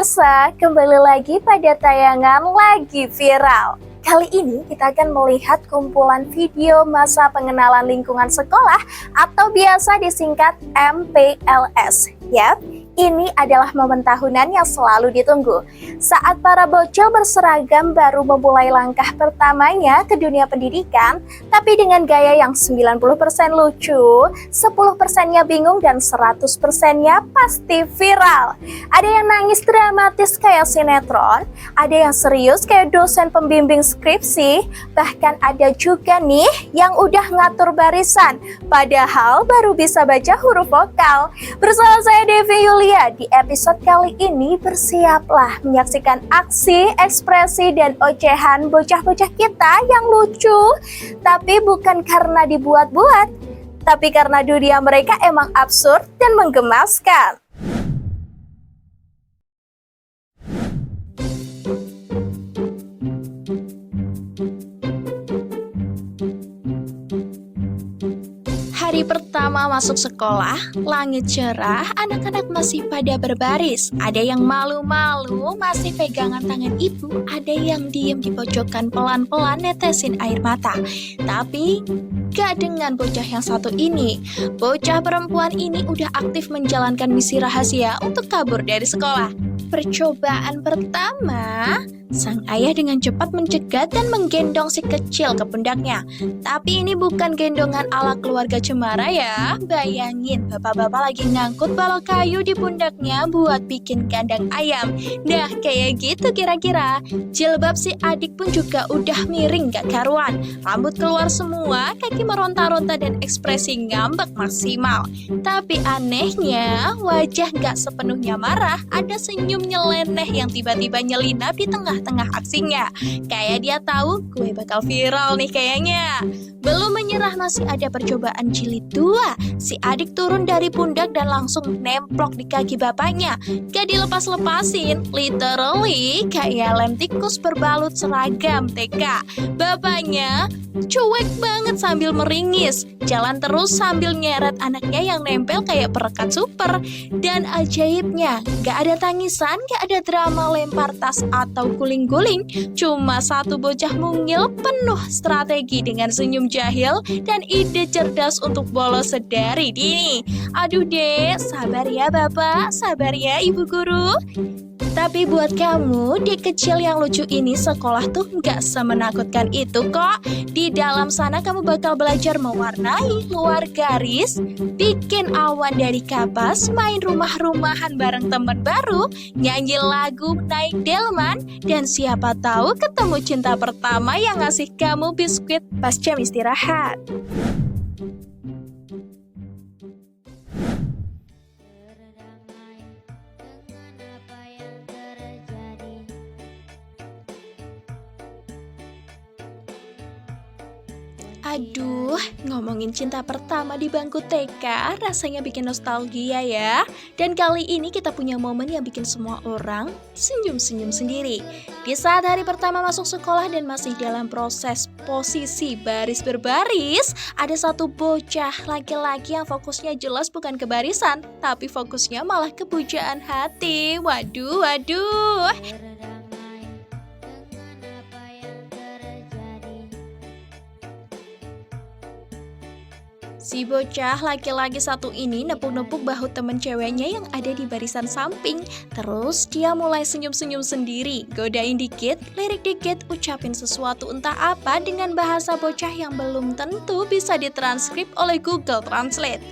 pemirsa, kembali lagi pada tayangan Lagi Viral. Kali ini kita akan melihat kumpulan video masa pengenalan lingkungan sekolah atau biasa disingkat MPLS. Yap, ini adalah momen tahunan yang selalu ditunggu. Saat para bocil berseragam baru memulai langkah pertamanya ke dunia pendidikan, tapi dengan gaya yang 90% lucu, 10%-nya bingung, dan 100%-nya pasti viral. Ada yang nangis dramatis kayak sinetron, ada yang serius kayak dosen pembimbing skripsi, bahkan ada juga nih yang udah ngatur barisan, padahal baru bisa baca huruf vokal. Bersama saya Devi Yulia, di episode kali ini bersiaplah menyaksikan aksi, ekspresi, dan ocehan bocah-bocah kita yang lucu. Tapi bukan karena dibuat-buat, tapi karena dunia mereka emang absurd dan menggemaskan. Hari pertama masuk sekolah, langit cerah, anak-anak masih pada berbaris. Ada yang malu-malu, masih pegangan tangan ibu. Ada yang diem di pojokan pelan-pelan netesin air mata. Tapi gak dengan bocah yang satu ini. Bocah perempuan ini udah aktif menjalankan misi rahasia untuk kabur dari sekolah. Percobaan pertama, sang ayah dengan cepat mencegat dan menggendong si kecil ke pundaknya. Tapi ini bukan gendongan ala keluarga cemara ya. Bayangin, bapak-bapak lagi ngangkut balok kayu di pundaknya buat bikin kandang ayam. Nah, kayak gitu kira-kira. Jilbab si adik pun juga udah miring gak karuan. Rambut keluar semua, kaki meronta-ronta, dan ekspresi ngambek maksimal. Tapi anehnya, wajah gak sepenuhnya marah. Ada senyum nyeleneh yang tiba-tiba nyelinap di tengah-tengah aksinya. Kayak dia tahu gue bakal viral nih kayaknya. Belum menyerah, masih ada percobaan jilid 2. Si adik turun dari pundak dan langsung nemplok di kaki bapaknya. Gak dilepas-lepasin, literally kayak lem tikus berbalut seragam TK. Bapaknya cuek banget sambil meringis, jalan terus sambil nyeret anaknya yang nempel kayak perekat super. Dan ajaibnya, gak ada tangisan, gak ada drama lempar tas atau guling-guling. Cuma satu bocah mungil penuh strategi dengan senyum jahil dan ide cerdas untuk bolos sedari dini. Aduh dek, sabar ya bapak, sabar ya ibu guru. Tapi buat kamu, dek kecil yang lucu ini, sekolah tuh nggak semenakutkan itu kok. Di dalam sana kamu bakal belajar mewarnai luar garis, bikin awan dari kapas, main rumah-rumahan bareng teman baru, nyanyi lagu naik delman, dan siapa tahu ketemu cinta pertama yang ngasih kamu biskuit pas jam istirahat. Aduh, ngomongin cinta pertama di bangku TK rasanya bikin nostalgia ya. Dan kali ini kita punya momen yang bikin semua orang senyum-senyum sendiri. Di saat hari pertama masuk sekolah dan masih dalam proses posisi baris berbaris, ada satu bocah laki-laki yang fokusnya jelas bukan ke barisan, tapi fokusnya malah ke pujaan hati. Waduh, waduh. Si bocah laki-laki satu ini nepuk-nepuk bahu temen ceweknya yang ada di barisan samping. Terus dia mulai senyum-senyum sendiri, godain dikit, lirik dikit, ucapin sesuatu entah apa dengan bahasa bocah yang belum tentu bisa ditranskrip oleh Google Translate.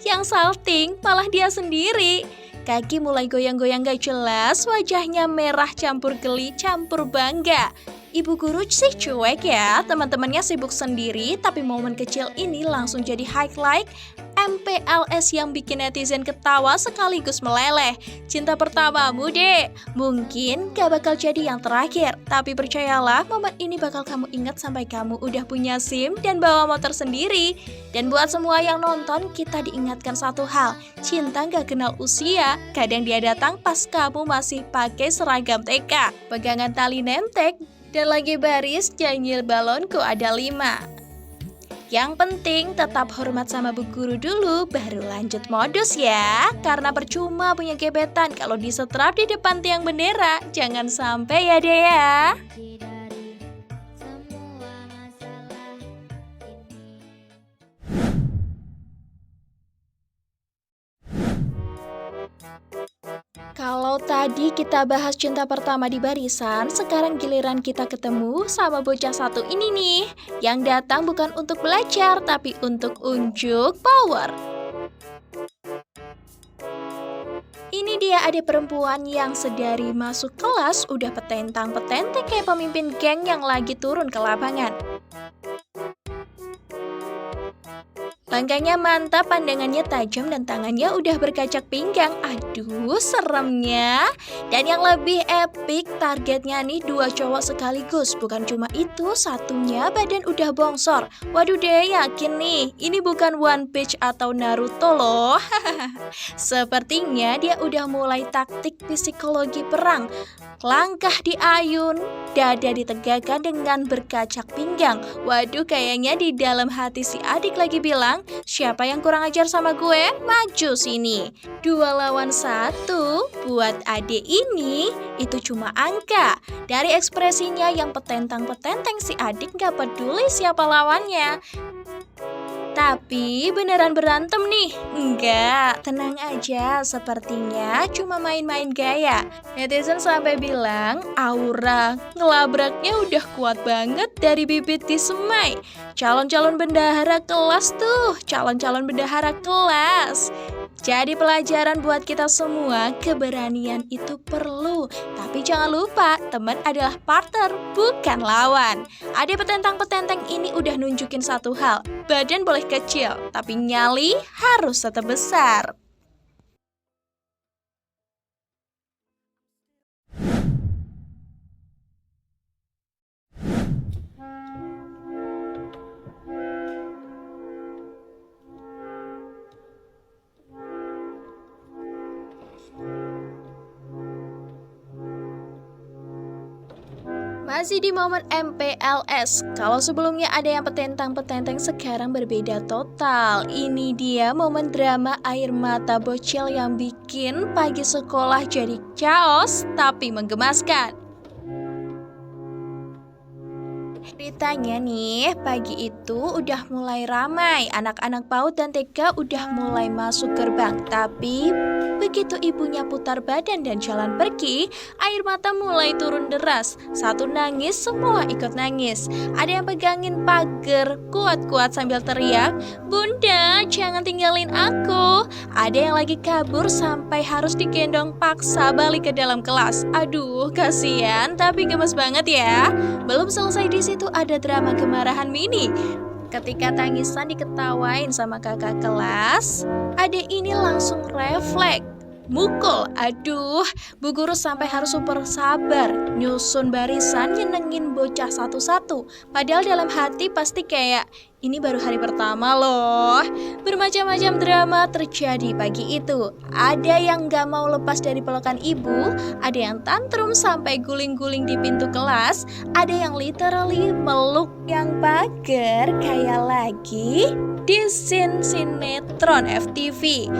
Yang salting malah dia sendiri. Kaki mulai goyang-goyang gak jelas, wajahnya merah campur geli campur bangga. Ibu guru sih cuek ya, teman-temannya sibuk sendiri, tapi momen kecil ini langsung jadi highlight MPLS yang bikin netizen ketawa sekaligus meleleh. Cinta pertamamu dek, mungkin gak bakal jadi yang terakhir, tapi percayalah momen ini bakal kamu ingat sampai kamu udah punya SIM dan bawa motor sendiri. Dan buat semua yang nonton, kita diingatkan satu hal, cinta gak kenal usia, kadang dia datang pas kamu masih pakai seragam TK, pegangan tali nemtek, dan lagi baris, janyil balonku ada 5. Yang penting tetap hormat sama bu guru dulu, baru lanjut modus ya. Karena percuma punya gebetan kalau disetrap di depan tiang bendera. Jangan sampai ya deh ya. Kalau tadi kita bahas cinta pertama di barisan, sekarang giliran kita ketemu sama bocah satu ini nih, yang datang bukan untuk belajar, tapi untuk unjuk power. Ini dia adik perempuan yang sedari masuk kelas udah petentang-petenteng kayak pemimpin geng yang lagi turun ke lapangan. Langkahnya mantap, pandangannya tajam, dan tangannya udah berkacak pinggang. Aduh, seremnya. Dan yang lebih epic, targetnya nih 2 cowok sekaligus. Bukan cuma itu, satunya badan udah bongsor. Waduh deh, yakin nih, ini bukan One Piece atau Naruto loh. Sepertinya dia udah mulai taktik psikologi perang. Langkah diayun, dada ditegakkan dengan berkacak pinggang. Waduh, kayaknya di dalam hati si adik lagi bilang, siapa yang kurang ajar sama gue? Maju sini. 2 lawan 1 buat adik ini itu cuma angka. Dari ekspresinya yang petentang-petenteng, si adik gak peduli siapa lawannya. Tapi beneran berantem nih? Enggak, tenang aja, sepertinya cuma main-main gaya. Netizen sampai bilang aura ngelabraknya udah kuat banget dari bibit di semai. Calon-calon bendahara kelas tuh, calon-calon bendahara kelas. Jadi pelajaran buat kita semua, keberanian itu perlu. Tapi jangan lupa, teman adalah partner, bukan lawan. Adik petentang-petenteng ini udah nunjukin satu hal, badan boleh kecil, tapi nyali harus tetap besar. Masih di momen MPLS, kalau sebelumnya ada yang petentang-petenteng, sekarang berbeda total. Ini dia momen drama air mata bocil yang bikin pagi sekolah jadi chaos tapi menggemaskan. Ceritanya nih, pagi itu udah mulai ramai, anak-anak PAUD dan TK udah mulai masuk gerbang. Tapi begitu ibunya putar badan dan jalan pergi, air mata mulai turun deras. Satu nangis, semua ikut nangis. Ada yang pegangin pagar kuat-kuat sambil teriak, "Bunda, jangan tinggalin aku." Ada yang lagi kabur sampai harus digendong paksa balik ke dalam kelas. Aduh, kasihan tapi gemes banget ya. Belum selesai di situ, ada drama kemarahan mini. Ketika tangisan diketawain sama kakak kelas, adik ini langsung refleks mukul. Aduh, bu guru sampai harus super sabar nyusun barisan nyenengin bocah satu-satu. Padahal dalam hati pasti kayak, ini baru hari pertama loh. Bermacam-macam drama terjadi pagi itu. Ada yang gak mau lepas dari pelukan ibu, ada yang tantrum sampai guling-guling di pintu kelas, ada yang literally meluk yang pagar kayak lagi di scene sinetron FTV.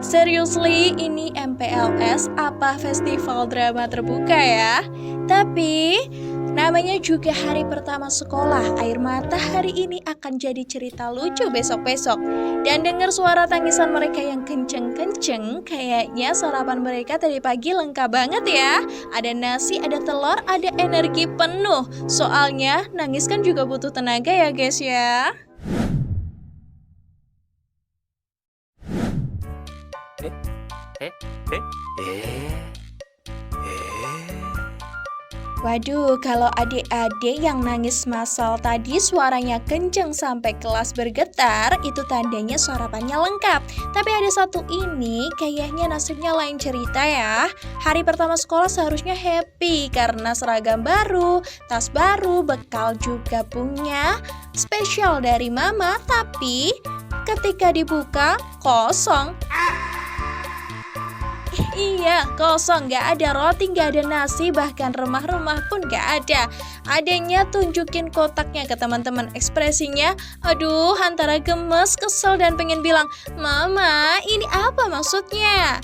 Seriously, ini MPLS apa festival drama terbuka ya? Tapi namanya juga hari pertama sekolah. Air mata hari ini akan jadi cerita lucu besok-besok. Dan dengar suara tangisan mereka yang kenceng-kenceng, kayaknya sarapan mereka tadi pagi lengkap banget ya. Ada nasi, ada telur, ada energi penuh. Soalnya nangis kan juga butuh tenaga ya guys ya. Waduh, kalau adik-adik yang nangis massal tadi suaranya kenceng sampai kelas bergetar, itu tandanya sarapannya lengkap. Tapi ada satu ini, kayaknya nasibnya lain cerita ya. Hari pertama sekolah seharusnya happy karena seragam baru, tas baru, bekal juga punya, spesial dari mama. Tapi ketika dibuka, kosong. Iya, kosong, gak ada roti, gak ada nasi, bahkan remah-remah pun gak ada. Adanya tunjukin kotaknya ke teman-teman, ekspresinya, aduh, antara gemes, kesel, dan pengen bilang, Mama, ini apa maksudnya?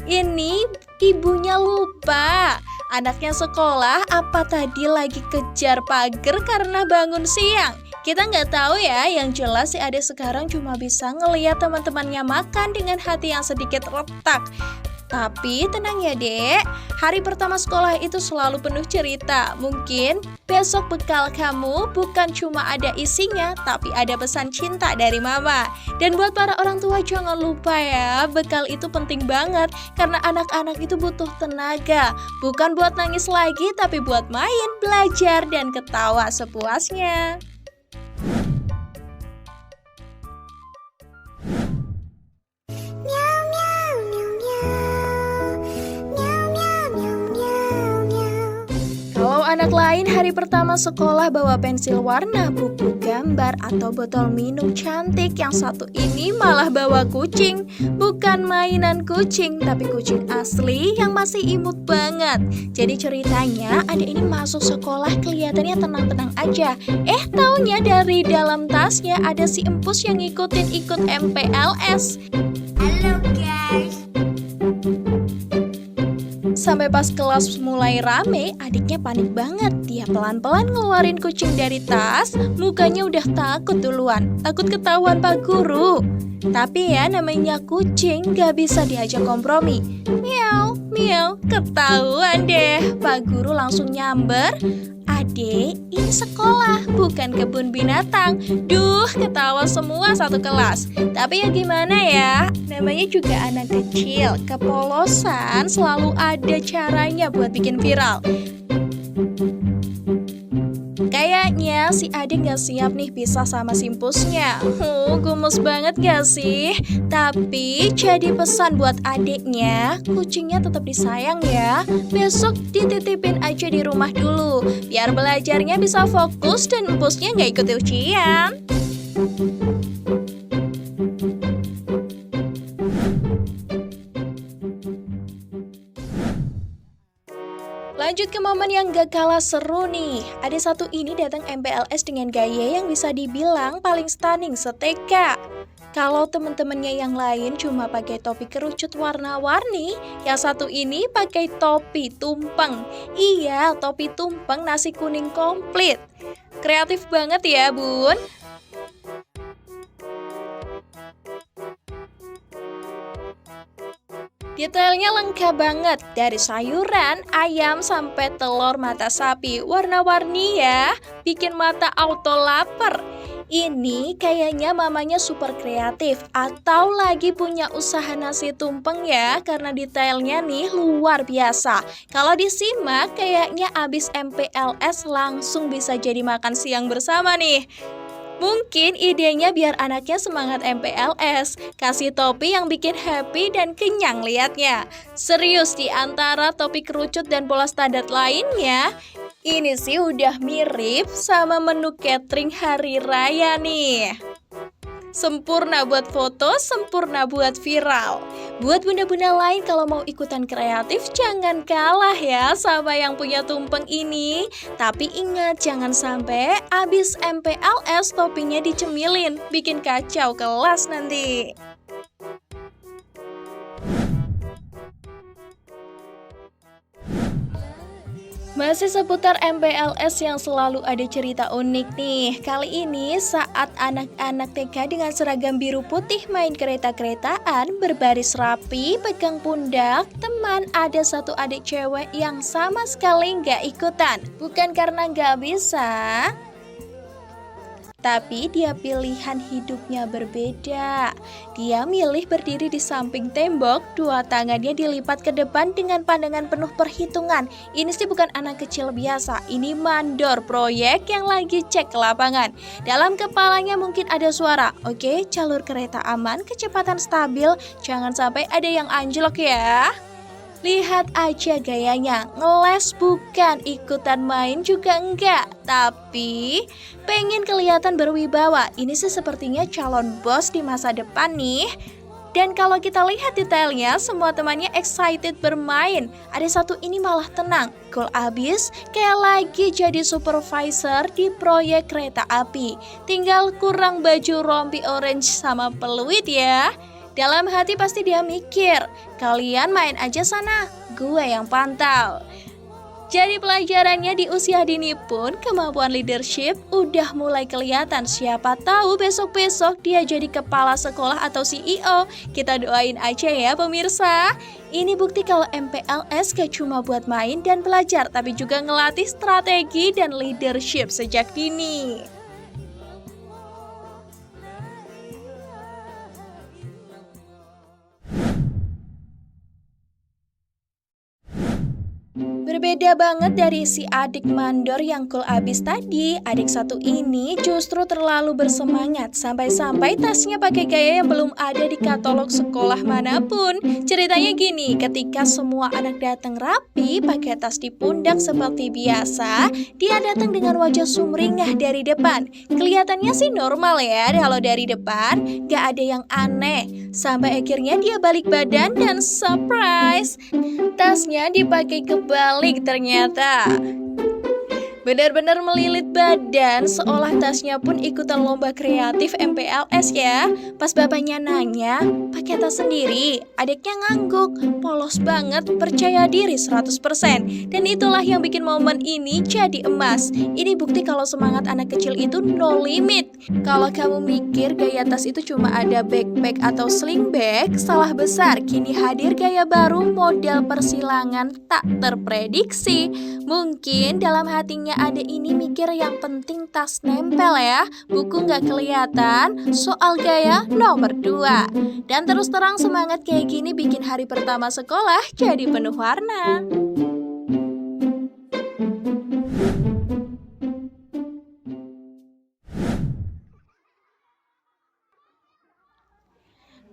Ini ibunya lupa. Anaknya sekolah apa tadi lagi kejar pagar karena bangun siang? Kita nggak tahu ya, yang jelas si adik sekarang cuma bisa ngeliat teman-temannya makan dengan hati yang sedikit retak. Tapi tenang ya dek, hari pertama sekolah itu selalu penuh cerita. Mungkin besok bekal kamu bukan cuma ada isinya, tapi ada pesan cinta dari mama. Dan buat para orang tua jangan lupa ya, bekal itu penting banget. Karena anak-anak itu butuh tenaga. Bukan buat nangis lagi, tapi buat main, belajar, dan ketawa sepuasnya. Anak lain hari pertama sekolah bawa pensil warna, buku gambar, atau botol minum cantik. Yang satu ini malah bawa kucing. Bukan mainan kucing, tapi kucing asli yang masih imut banget. Jadi ceritanya adik ini masuk sekolah kelihatannya tenang-tenang aja. Taunya dari dalam tasnya ada si empus yang ikut MPLS. Halo guys. Sampai pas kelas mulai rame, adiknya panik banget. Dia pelan-pelan ngeluarin kucing dari tas, mukanya udah takut duluan. Takut ketahuan Pak Guru. Tapi ya namanya kucing gak bisa diajak kompromi. Miau, miau, ketahuan deh. Pak Guru langsung nyamber. Adek, ini sekolah, bukan kebun binatang. Duh, ketawa semua satu kelas. Tapi ya gimana ya, namanya juga anak kecil. Kepolosan selalu ada caranya buat bikin viral. Kayaknya si Ade gak siap nih pisah sama simpusnya. Gemes banget gak sih? Tapi jadi pesan buat adiknya, kucingnya tetap disayang ya. Besok dititipin aja di rumah dulu, biar belajarnya bisa fokus dan empusnya gak ikut ujian. Lanjut ke momen yang gak kalah seru nih. Ada satu ini datang MPLS dengan gaya yang bisa dibilang paling stunning se-TK. Kalau temen-temennya yang lain cuma pakai topi kerucut warna-warni, yang satu ini pakai topi tumpeng. Iya, topi tumpeng nasi kuning komplit. Kreatif banget ya, Bun. Detailnya lengkap banget, dari sayuran, ayam, sampai telur mata sapi. Warna-warni ya, bikin mata auto lapar. Ini kayaknya mamanya super kreatif atau lagi punya usaha nasi tumpeng ya, karena detailnya nih luar biasa. Kalau disimak kayaknya abis MPLS langsung bisa jadi makan siang bersama nih. Mungkin idenya biar anaknya semangat MPLS, kasih topi yang bikin happy dan kenyang liatnya. Serius, di antara topi kerucut dan pola standar lainnya, ini sih udah mirip sama menu catering hari raya nih. Sempurna buat foto, sempurna buat viral. Buat bunda-bunda lain kalau mau ikutan kreatif, jangan kalah ya sama yang punya tumpeng ini. Tapi ingat, jangan sampai abis MPLS topinya dicemilin, bikin kacau kelas nanti. Masih seputar MPLS yang selalu ada cerita unik nih. Kali ini saat anak-anak TK dengan seragam biru putih main kereta-keretaan, berbaris rapi, pegang pundak, teman ada satu adik cewek yang sama sekali nggak ikutan. Bukan karena nggak bisa, tapi dia pilihan hidupnya berbeda. Dia milih berdiri di samping tembok, dua tangannya dilipat ke depan dengan pandangan penuh perhitungan. Ini sih bukan anak kecil biasa, ini mandor proyek yang lagi cek ke lapangan. Dalam kepalanya mungkin ada suara, oke, jalur kereta aman, kecepatan stabil, jangan sampai ada yang anjlok ya. Lihat aja gayanya, ngeles bukan, ikutan main juga enggak, tapi pengen kelihatan berwibawa. Ini sih sepertinya calon bos di masa depan nih. Dan kalau kita lihat detailnya, semua temannya excited bermain. Ada satu ini malah tenang, gol abis kayak lagi jadi supervisor di proyek kereta api. Tinggal kurang baju rompi orange sama peluit ya. Dalam hati pasti dia mikir, kalian main aja sana, gue yang pantau. Jadi pelajarannya di usia dini pun kemampuan leadership udah mulai kelihatan. Siapa tahu besok-besok dia jadi kepala sekolah atau CEO. Kita doain aja ya pemirsa. Ini bukti kalau MPLS gak cuma buat main dan belajar, tapi juga ngelatih strategi dan leadership sejak dini. Berbeda banget dari si adik mandor yang cool abis tadi, adik satu ini justru terlalu bersemangat sampai-sampai tasnya pakai gaya yang belum ada di katalog sekolah manapun. Ceritanya gini, ketika semua anak datang rapi pakai tas di pundak seperti biasa, dia datang dengan wajah sumringah dari depan. Kelihatannya sih normal ya kalau dari depan, gak ada yang aneh. Sampai akhirnya dia balik badan dan surprise, tasnya dipakai kebalik ternyata. Benar-benar melilit badan, seolah tasnya pun ikutan lomba kreatif MPLS ya. Pas bapaknya nanya, pakai tas sendiri? Adiknya ngangguk, polos banget, percaya diri 100%. Dan itulah yang bikin momen ini jadi emas. Ini bukti kalau semangat anak kecil itu no limit. Kalau kamu mikir gaya tas itu cuma ada backpack atau sling bag, salah besar. Kini hadir gaya baru model persilangan tak terprediksi. Mungkin dalam hatinya ada ini mikir yang penting tas nempel ya, buku nggak kelihatan, soal gaya nomor 2. Dan terus terang semangat kayak gini bikin hari pertama sekolah jadi penuh warna.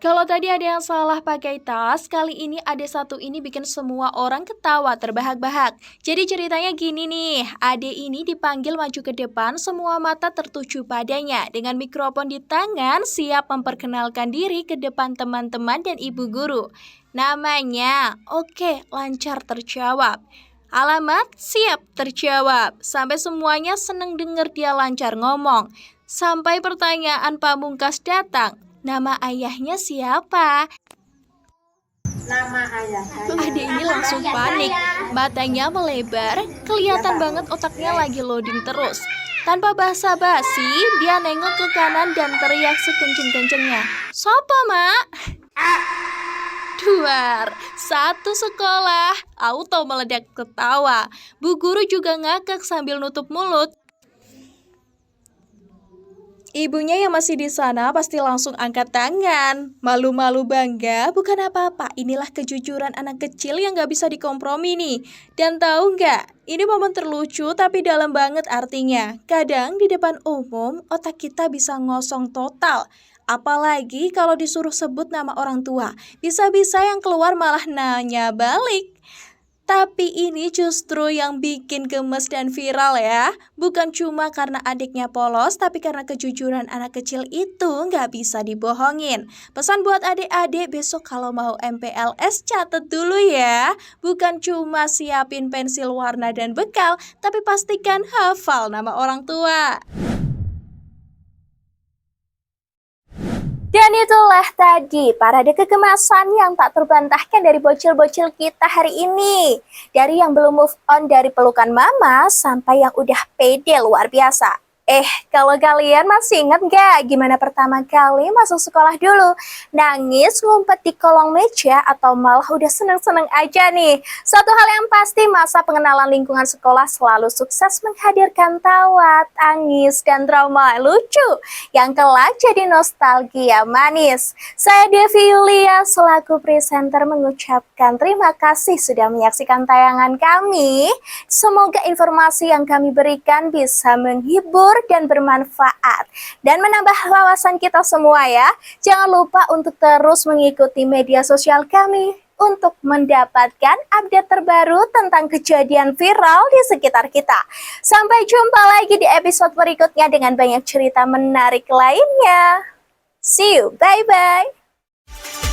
Kalau tadi ada yang salah pakai tas, kali ini ada satu ini bikin semua orang ketawa terbahak-bahak. Jadi ceritanya gini nih, ade ini dipanggil maju ke depan, semua mata tertuju padanya. Dengan mikrofon di tangan, siap memperkenalkan diri ke depan teman-teman dan ibu guru. Namanya, oke, lancar terjawab. Alamat, siap terjawab. Sampai semuanya seneng denger dia lancar ngomong. Sampai pertanyaan pamungkas datang. Nama ayahnya siapa? Nama ayah saya. Adik ini langsung panik, matanya melebar, kelihatan banget otaknya lagi loading terus. Tanpa basa-basi, dia nengok ke kanan dan teriak sekenceng-kencengnya. Sopo, Mak? Duar, satu sekolah, auto meledak ketawa. Bu guru juga ngakak sambil nutup mulut. Ibunya yang masih di sana pasti langsung angkat tangan. Malu-malu bangga, bukan apa-apa. Inilah kejujuran anak kecil yang gak bisa dikompromi nih. Dan tahu nggak? Ini momen terlucu tapi dalam banget artinya. Kadang di depan umum, otak kita bisa ngosong total. Apalagi kalau disuruh sebut nama orang tua. Bisa-bisa yang keluar malah nanya balik. Tapi ini justru yang bikin gemes dan viral ya. Bukan cuma karena adiknya polos, tapi karena kejujuran anak kecil itu nggak bisa dibohongin. Pesan buat adik-adik besok kalau mau MPLS catat dulu ya. Bukan cuma siapin pensil warna dan bekal, tapi pastikan hafal nama orang tua. Dan itulah tadi parade kegemasan yang tak terbantahkan dari bocil-bocil kita hari ini. Dari yang belum move on dari pelukan mama sampai yang udah pede luar biasa. Kalau kalian masih ingat nggak gimana pertama kali masuk sekolah dulu? Nangis, ngumpet di kolong meja, atau malah udah seneng-seneng aja nih? Satu hal yang pasti, masa pengenalan lingkungan sekolah selalu sukses menghadirkan tawa, tangis, dan drama lucu yang kelak jadi nostalgia manis. Saya Devi Yulia selaku presenter mengucapkan terima kasih sudah menyaksikan tayangan kami. Semoga informasi yang kami berikan bisa menghibur dan bermanfaat dan menambah wawasan kita semua ya. Jangan lupa untuk terus mengikuti media sosial kami untuk mendapatkan update terbaru tentang kejadian viral di sekitar kita. Sampai jumpa lagi di episode berikutnya dengan banyak cerita menarik lainnya. See you, bye-bye.